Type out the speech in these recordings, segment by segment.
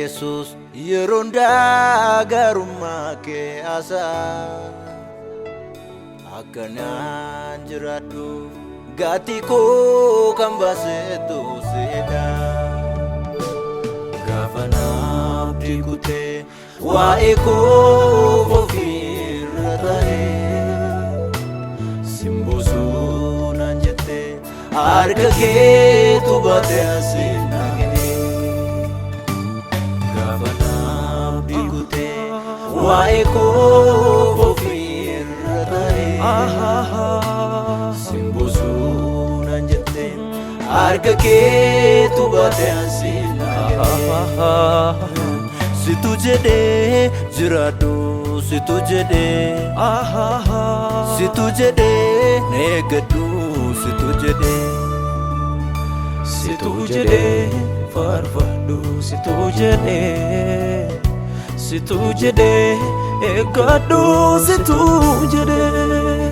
Jesus yeronda garummaa kee asaa akkanaan jiraadhu gatii koo kan baasetu seedha gaafa naabdii kutee waa'ee koo ofirra ta'ee simboosuu naan jettee harka keetu baatee asiin waa'ee koo ofirra ta'ee simboosuu naan jettee harka keetu baatee asiin situ jedhee jiraadhu situ jedhee neegadhu situ jedhee faarfadhu situ jedhee eeggadhu situ jedhee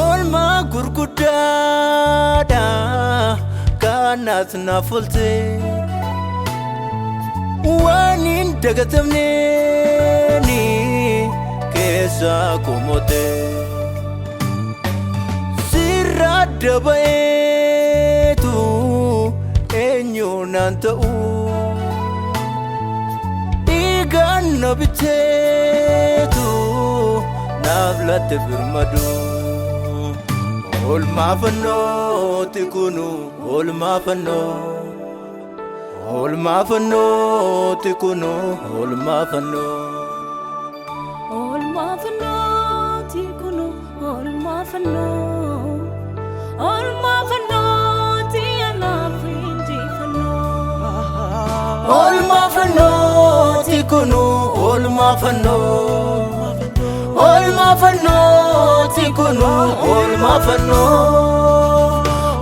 Oolmaa gurguddaadha kanat nafolte waan hin dagatamneeni keessa kumote sirra dabaeetu eenyu naan ta'u dhiigaan na biteetu naaf latte birmadu Oolmaa Fannoo tikunu Oolmaa Fannoo tikunu Oolmaa Fannoo tikunu Oolmaa Fannoo tiyanaafinji Fannoo Oolmaa Fannoo tikunu Oolmaa Fannoo tikunu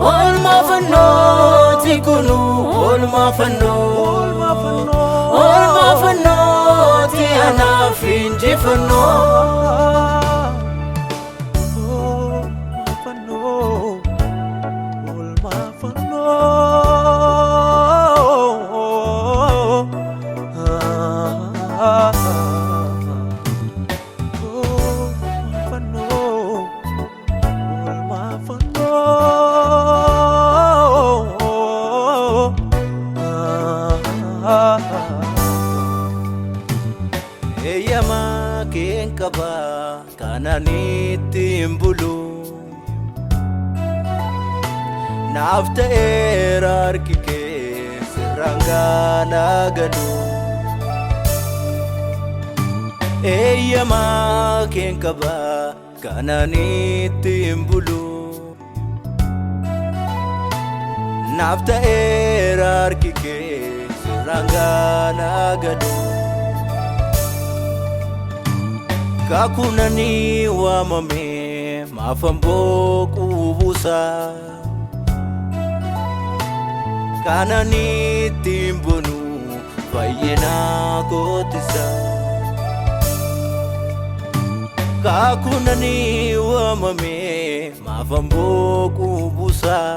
Oolmaa Fannoo tikunu Oolmaa Fannoo tiyanaafinji Fannoo Eeyyamaa keen qaba kananitti hin bulu naaf ta'eera harki kee sirraan gaanaa galu Eeyyamaa keen qaba kananitti hin bulu naaf ta'eera harki kee sirraan gaanaa galu Kakunani waamame maafan boquu buusaa kananitti hin bonu fayyinaa kootisa Kakunani waamame maafan boquu buusaa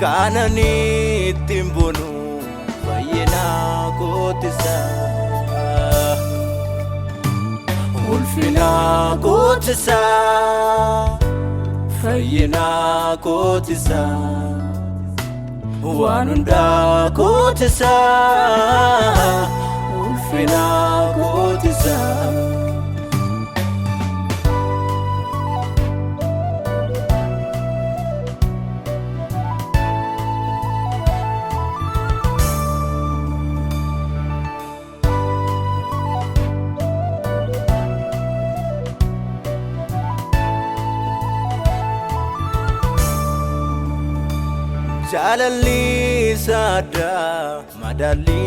kananitti hin bonu fayyinaa kootisa Ulfinaa kootisa fayyinaa kootisa waan hundaa kootisa ulfinaa kootisa Jaalalli saada madaalli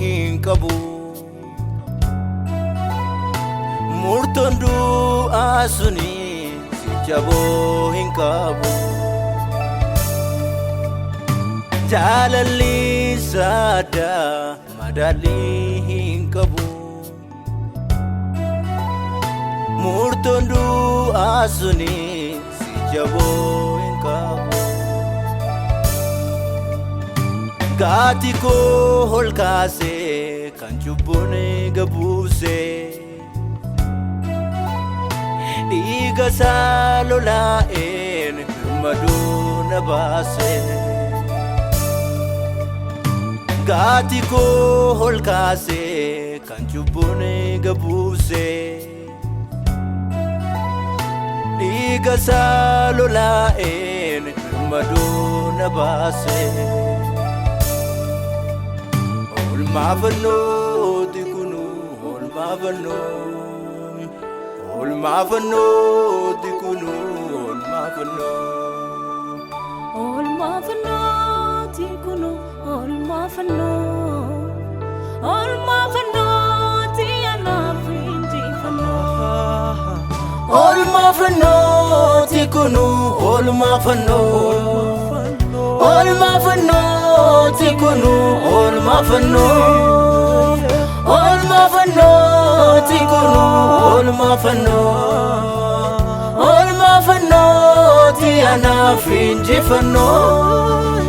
hin qabu murtoon du'aa suni jaboo hin qabu. Jaalalli saadaa madaalii hin qabu. Murtoon du'aa suni si jaboo hin qabu. Gaati koo ol kaasee kan cubbuun gabuusee dhiiga isaa lolaa'een birmaduu na baasee. Gaati koo ol kaasee kan cubbuun gabuusee dhiiga isaa lolaa'een birmaduu na baasee. Oolmaa Fannooti kunu Oolmaa Fannoo. Oolmaa Fannooti kunu Oolmaa Fannoo. Oolmaa Fannooti kunu Oolmaa Fannoo. Oolmaa Fannooti anaaf injifannoo. Oolmaa Fannooti kunu Oolmaa Fannoo. Oolmaa Fannooti kunu Oolmaa Fannoo. Oolmaa Fannooti kunu Oolmaa Fannoo. Oolmaa Fannooti anaaf injifannoo.